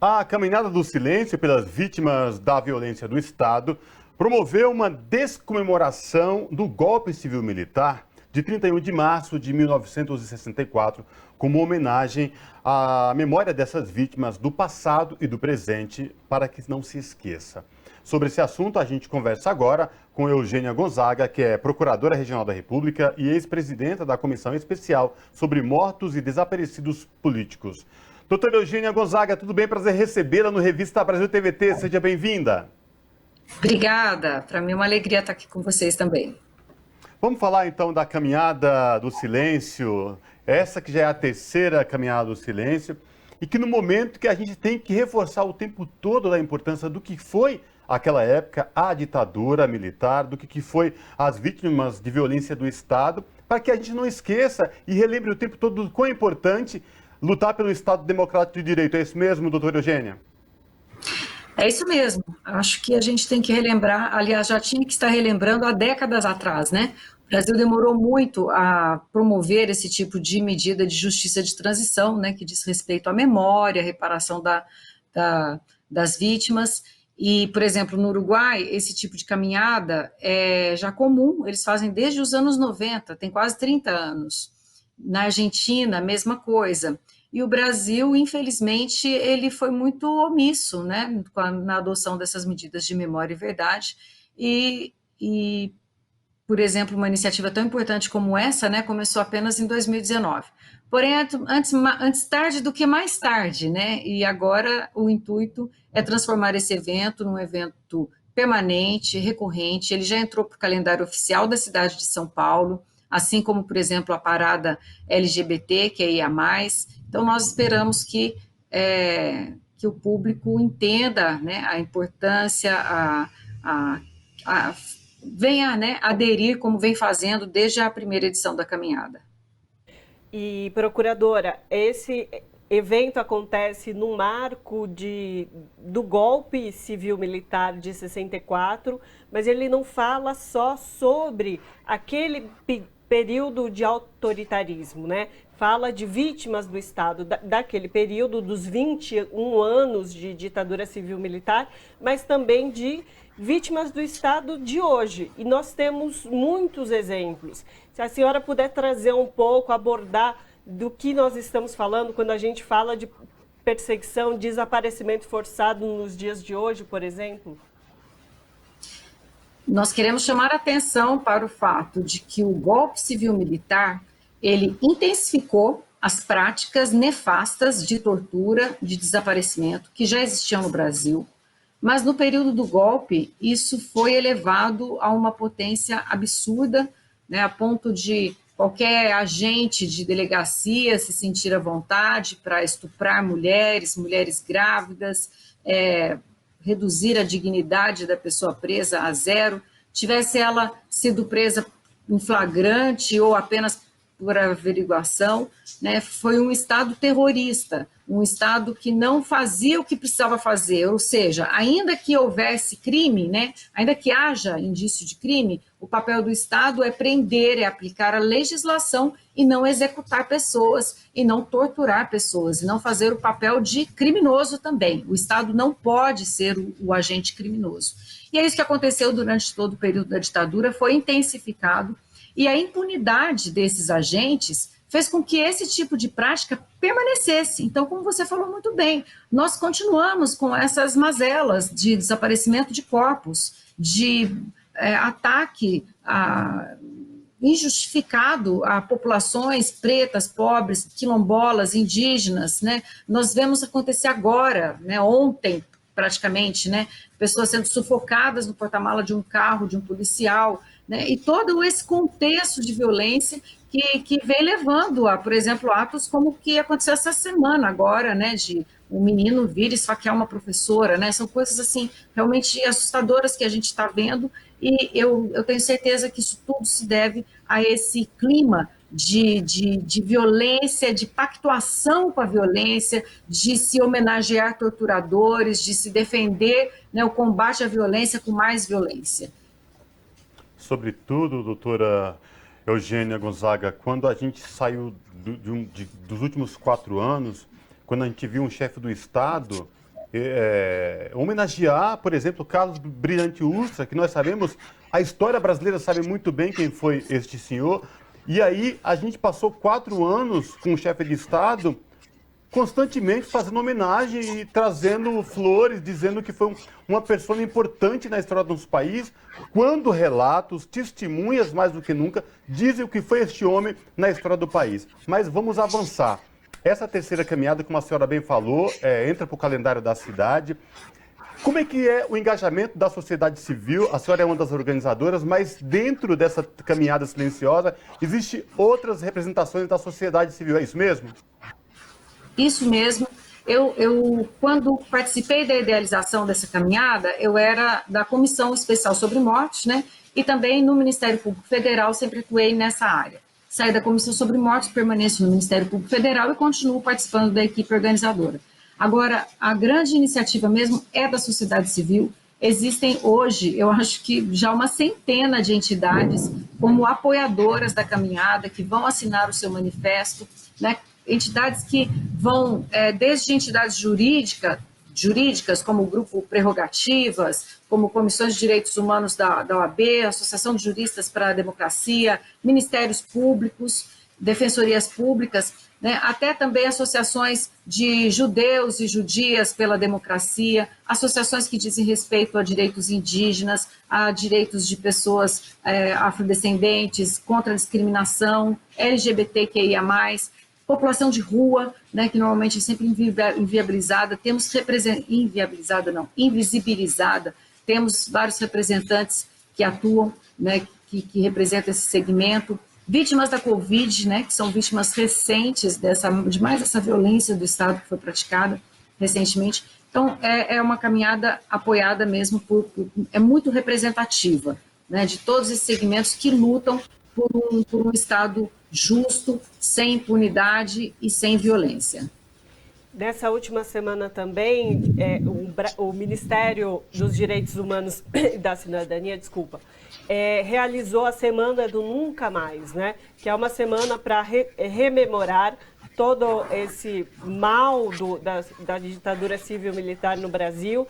A Caminhada do Silêncio pelas Vítimas da Violência do Estado promoveu uma descomemoração do golpe civil-militar de 31 de março de 1964, como homenagem à memória dessas vítimas do passado e do presente, para que não se esqueça. Sobre esse assunto, a gente conversa agora com Eugênia Gonzaga, que é Procuradora Regional da República e ex-presidenta da Comissão Especial sobre Mortos e Desaparecidos Políticos. Doutora Eugênia Gonzaga, tudo bem? Prazer recebê-la no Revista Brasil TVT. Seja bem-vinda. Obrigada. Para mim é uma alegria estar aqui com vocês também. Vamos falar então da Caminhada do Silêncio, essa que já é a terceira Caminhada do Silêncio, e que no momento que a gente tem que reforçar o tempo todo da importância do que foi aquela época, a ditadura militar, do que foi as vítimas de violência do Estado, para que a gente não esqueça e relembre o tempo todo do quão é importante lutar pelo Estado Democrático de Direito. É isso mesmo, doutora Eugênia? É isso mesmo. Acho que a gente tem que relembrar, aliás, já tinha que estar relembrando há décadas atrás, né? O Brasil demorou muito a promover esse tipo de medida de justiça de transição, né? Que diz respeito à memória, à reparação das vítimas. E, por exemplo, no Uruguai, esse tipo de caminhada é já comum, eles fazem desde os anos 90, tem quase 30 anos. Na Argentina, a mesma coisa. E o Brasil, infelizmente, ele foi muito omisso, né, na adoção dessas medidas de memória e verdade. E, por exemplo, uma iniciativa tão importante como essa, né, começou apenas em 2019. Porém, antes tarde do que mais tarde, né? E agora o intuito é transformar esse evento num evento permanente, recorrente. Ele já entrou para o calendário oficial da cidade de São Paulo, assim como, por exemplo, a parada LGBT, que é IA+. Então, nós esperamos que o público entenda, né, a importância, venha, né, aderir, como vem fazendo desde a primeira edição da caminhada. E, procuradora, esse evento acontece no marco do golpe civil-militar de 64, mas ele não fala só sobre aquele período de autoritarismo, né? Fala de vítimas do Estado daquele período, dos 21 anos de ditadura civil-militar, mas também de vítimas do Estado de hoje. E nós temos muitos exemplos. Se a senhora puder trazer um pouco, abordar do que nós estamos falando quando a gente fala de perseguição, desaparecimento forçado nos dias de hoje, por exemplo? Nós queremos chamar a atenção para o fato de que o golpe civil-militar, ele intensificou as práticas nefastas de tortura, de desaparecimento, que já existiam no Brasil, mas no período do golpe, isso foi elevado a uma potência absurda, né, a ponto de qualquer agente de delegacia se sentir à vontade para estuprar mulheres grávidas, reduzir a dignidade da pessoa presa a zero, tivesse ela sido presa em flagrante ou apenas por averiguação, né, foi um Estado terrorista, um Estado que não fazia o que precisava fazer, ou seja, ainda que houvesse crime, né, ainda que haja indício de crime, o papel do Estado é prender, é aplicar a legislação e não executar pessoas, e não torturar pessoas, e não fazer o papel de criminoso também. O Estado não pode ser o agente criminoso. E é isso que aconteceu durante todo o período da ditadura, foi intensificado, e a impunidade desses agentes fez com que esse tipo de prática permanecesse. Então, como você falou muito bem, nós continuamos com essas mazelas de desaparecimento de corpos, de ataque injustificado a populações pretas, pobres, quilombolas, indígenas, né? Nós vemos acontecer agora, né, ontem, praticamente, né, pessoas sendo sufocadas no porta-mala de um carro, de um policial, né, e todo esse contexto de violência que vem levando a, por exemplo, atos como o que aconteceu essa semana agora, né, de um menino vir esfaquear uma professora, né, são coisas assim realmente assustadoras que a gente está vendo, e eu tenho certeza que isso tudo se deve a esse clima de violência, de pactuação com a violência, de se homenagear torturadores, de se defender, né, o combate à violência com mais violência. Sobretudo, doutora Eugênia Gonzaga, quando a gente saiu dos últimos 4 anos, quando a gente viu um chefe do Estado homenagear, por exemplo, Carlos Brilhante Ustra, que nós sabemos, a história brasileira sabe muito bem quem foi este senhor. E aí a gente passou 4 anos com o chefe de Estado constantemente fazendo homenagem e trazendo flores, dizendo que foi uma pessoa importante na história do nosso país, quando relatos, testemunhas, mais do que nunca, dizem o que foi este homem na história do país. Mas vamos avançar. Essa terceira caminhada, como a senhora bem falou, entra para o calendário da cidade. Como é que é o engajamento da sociedade civil? A senhora é uma das organizadoras, mas dentro dessa caminhada silenciosa, existem outras representações da sociedade civil, é isso mesmo? Isso mesmo. Quando participei da idealização dessa caminhada, eu era da Comissão Especial sobre Mortes, né? E também no Ministério Público Federal sempre atuei nessa área. Saí da Comissão sobre Mortes, permaneço no Ministério Público Federal e continuo participando da equipe organizadora. Agora, a grande iniciativa mesmo é da sociedade civil. Existem hoje, eu acho que já uma centena de entidades como apoiadoras da caminhada, que vão assinar o seu manifesto, né? Entidades que vão, desde entidades jurídicas, como o Grupo Prerrogativas, como Comissões de Direitos Humanos da OAB, Associação de Juristas para a Democracia, Ministérios Públicos, Defensorias Públicas, né, até também associações de judeus e judias pela democracia, associações que dizem respeito a direitos indígenas, a direitos de pessoas afrodescendentes, contra a discriminação, LGBTQIA+, população de rua, né, que normalmente é sempre inviabilizada, invisibilizada, temos vários representantes que atuam, né, que representam esse segmento, vítimas da Covid, né, que são vítimas recentes de mais essa violência do Estado que foi praticada recentemente. Então, é uma caminhada apoiada mesmo, é muito representativa, né, de todos esses segmentos que lutam por um Estado justo, sem impunidade e sem violência. Nessa última semana também, o Ministério dos Direitos Humanos e da Cidadania, realizou a Semana do Nunca Mais, né? Que é uma semana para rememorar todo esse mal da ditadura civil-militar no Brasil.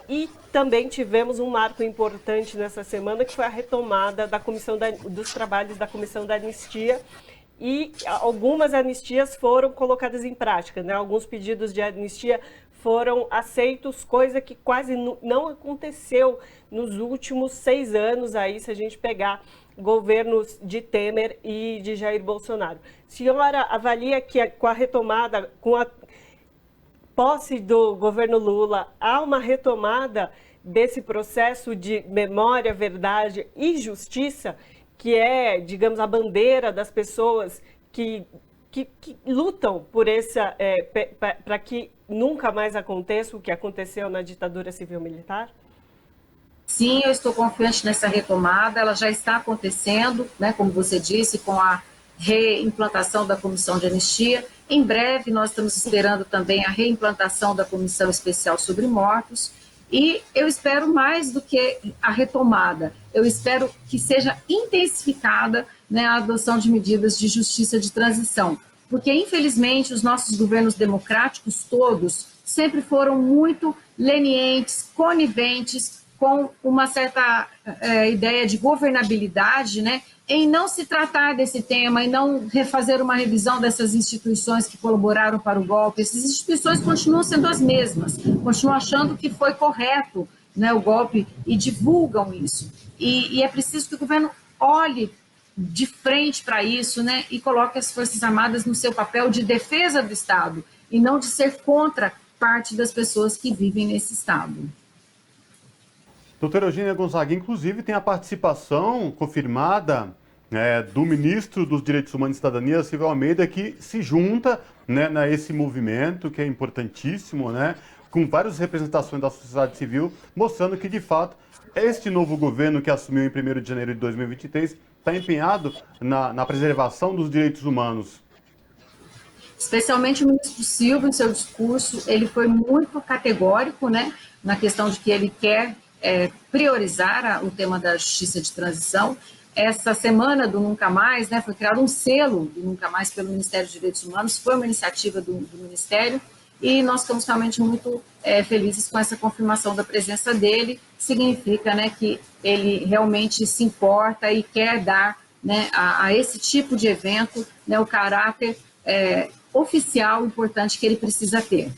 E também tivemos um marco importante nessa semana, que foi a retomada dos trabalhos da Comissão da Anistia, e algumas anistias foram colocadas em prática, né? Alguns pedidos de anistia foram aceitos, coisa que quase não aconteceu nos últimos 6 anos, aí, se a gente pegar governos de Temer e de Jair Bolsonaro. A senhora avalia que com a retomada, com a posse do governo Lula, há uma retomada desse processo de memória, verdade e justiça, que é, digamos, a bandeira das pessoas que lutam por para que nunca mais aconteça o que aconteceu na ditadura civil-militar? Sim, eu estou confiante nessa retomada, ela já está acontecendo, né, como você disse, com a reimplantação da Comissão de Anistia. Em breve, nós estamos esperando também a reimplantação da Comissão Especial sobre Mortos. E eu espero mais do que a retomada, eu espero que seja intensificada, né, a adoção de medidas de justiça de transição. Porque, infelizmente, os nossos governos democráticos todos sempre foram muito lenientes, coniventes, com uma certa ideia de governabilidade, né, em não se tratar desse tema, em não refazer uma revisão dessas instituições que colaboraram para o golpe. Essas instituições continuam sendo as mesmas, continuam achando que foi correto, né, o golpe, e divulgam isso. E é preciso que o governo olhe de frente para isso, né, e coloque as Forças Armadas no seu papel de defesa do Estado, e não de ser contra parte das pessoas que vivem nesse Estado. Doutora Eugênia Gonzaga, inclusive tem a participação confirmada do ministro dos Direitos Humanos e Cidadania, Silvio Almeida, que se junta, né, a esse movimento, que é importantíssimo, né, com várias representações da sociedade civil, mostrando que, de fato, este novo governo que assumiu em 1º de janeiro de 2023 está empenhado na preservação dos direitos humanos. Especialmente o ministro Silvio, em seu discurso, ele foi muito categórico, né, na questão de que ele quer priorizar o tema da justiça de transição. Essa semana do Nunca Mais, né, foi criado um selo do Nunca Mais pelo Ministério dos Direitos Humanos, foi uma iniciativa do Ministério, e nós ficamos realmente muito felizes com essa confirmação da presença dele. Significa, né, que ele realmente se importa e quer dar, né, a esse tipo de evento, né, o caráter oficial importante que ele precisa ter.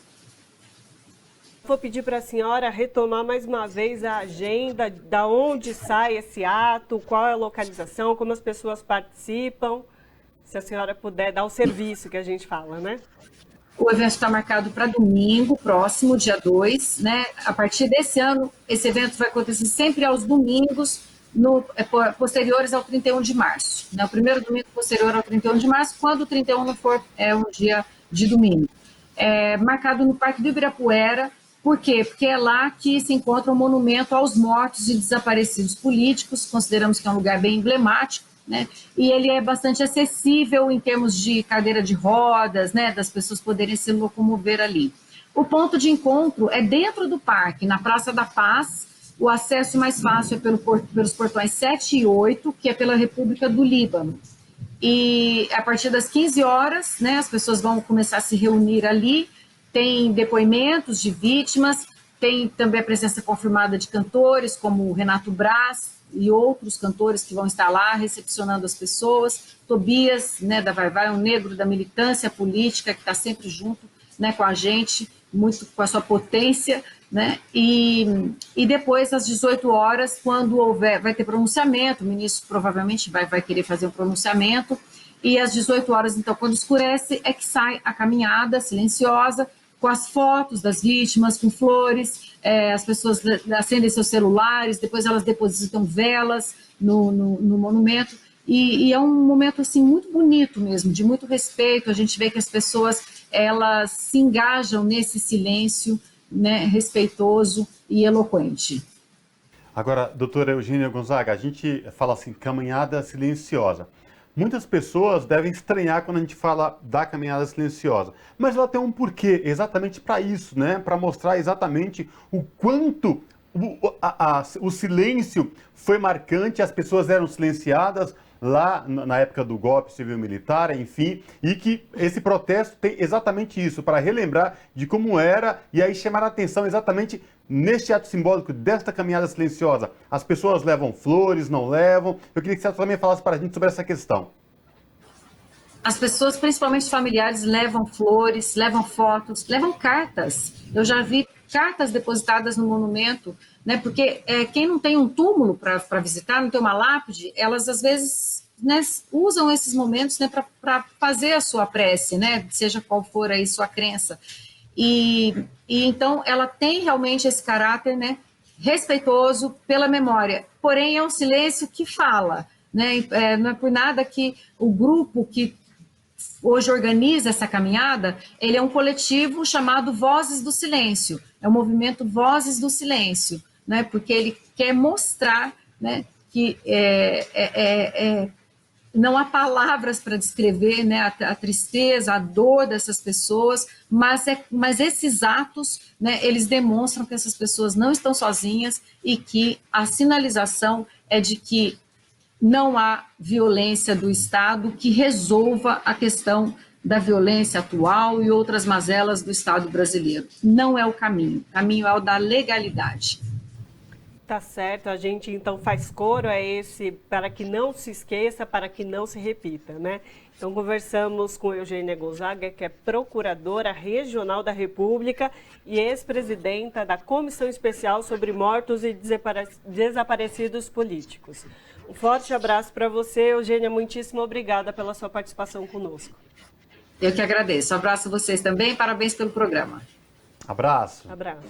Vou pedir para a senhora retomar mais uma vez a agenda, da onde sai esse ato, qual é a localização, como as pessoas participam, se a senhora puder dar o serviço que a gente fala, né? O evento está marcado para domingo próximo, dia 2, né? A partir desse ano, esse evento vai acontecer sempre aos domingos, posteriores ao 31 de março. Né? O primeiro domingo posterior ao 31 de março, quando o 31 não for um dia de domingo. Marcado no Parque do Ibirapuera. Por quê? Porque é lá que se encontra o monumento aos mortos e desaparecidos políticos, consideramos que é um lugar bem emblemático, né? E ele é bastante acessível em termos de cadeira de rodas, né? Das pessoas poderem se locomover ali. O ponto de encontro é dentro do parque, na Praça da Paz. O acesso mais fácil é pelos portões 7 e 8, que é pela República do Líbano. E a partir das 15 horas, né, as pessoas vão começar a se reunir ali. Tem depoimentos de vítimas, tem também a presença confirmada de cantores, como o Renato Braz e outros cantores que vão estar lá recepcionando as pessoas. Tobias, né, da Vai Vai, um negro da militância política que está sempre junto, né, com a gente, muito com a sua potência, né? E depois, às 18 horas, quando houver, vai ter pronunciamento, o ministro provavelmente vai querer fazer um pronunciamento, e às 18 horas, então, quando escurece, é que sai a caminhada silenciosa, com as fotos das vítimas, com flores, as pessoas acendem seus celulares, depois elas depositam velas no monumento, e é um momento assim muito bonito mesmo, de muito respeito. A gente vê que as pessoas elas se engajam nesse silêncio, né, respeitoso e eloquente. Agora, doutora Eugênia Gonzaga, a gente fala assim, caminhada silenciosa. Muitas pessoas devem estranhar quando a gente fala da caminhada silenciosa, mas ela tem um porquê exatamente para isso, né? Para mostrar exatamente o quanto o silêncio foi marcante, as pessoas eram silenciadas lá na época do golpe civil-militar, enfim, e que esse protesto tem exatamente isso, para relembrar de como era e aí chamar a atenção exatamente neste ato simbólico desta caminhada silenciosa. As pessoas levam flores, não levam? Eu queria que você também falasse para a gente sobre essa questão. As pessoas, principalmente familiares, levam flores, levam fotos, levam cartas. Eu já vi cartas depositadas no monumento, né? Porque quem não tem um túmulo para visitar, não tem uma lápide, elas às vezes, né, usam esses momentos, né, para fazer a sua prece, né? Seja qual for aí sua crença. E então ela tem realmente esse caráter, né, respeitoso pela memória. Porém, é um silêncio que fala, né? Não é por nada que o grupo que hoje organiza essa caminhada, ele é um coletivo chamado Vozes do Silêncio, é o movimento Vozes do Silêncio, né? Porque ele quer mostrar, né, que não há palavras para descrever, né, a tristeza, a dor dessas pessoas, mas esses atos, né, eles demonstram que essas pessoas não estão sozinhas e que a sinalização é de que não há violência do Estado que resolva a questão da violência atual e outras mazelas do Estado brasileiro. Não é o caminho é o da legalidade. Tá certo, a gente então faz coro a esse para que não se esqueça, para que não se repita, né? Então conversamos com Eugênia Gonzaga, que é Procuradora Regional da República e ex-presidenta da Comissão Especial sobre Mortos e Desaparecidos Políticos. Um forte abraço para você, Eugênia, muitíssimo obrigada pela sua participação conosco. Eu que agradeço. Abraço a vocês também, parabéns pelo programa. Abraço. Abraço.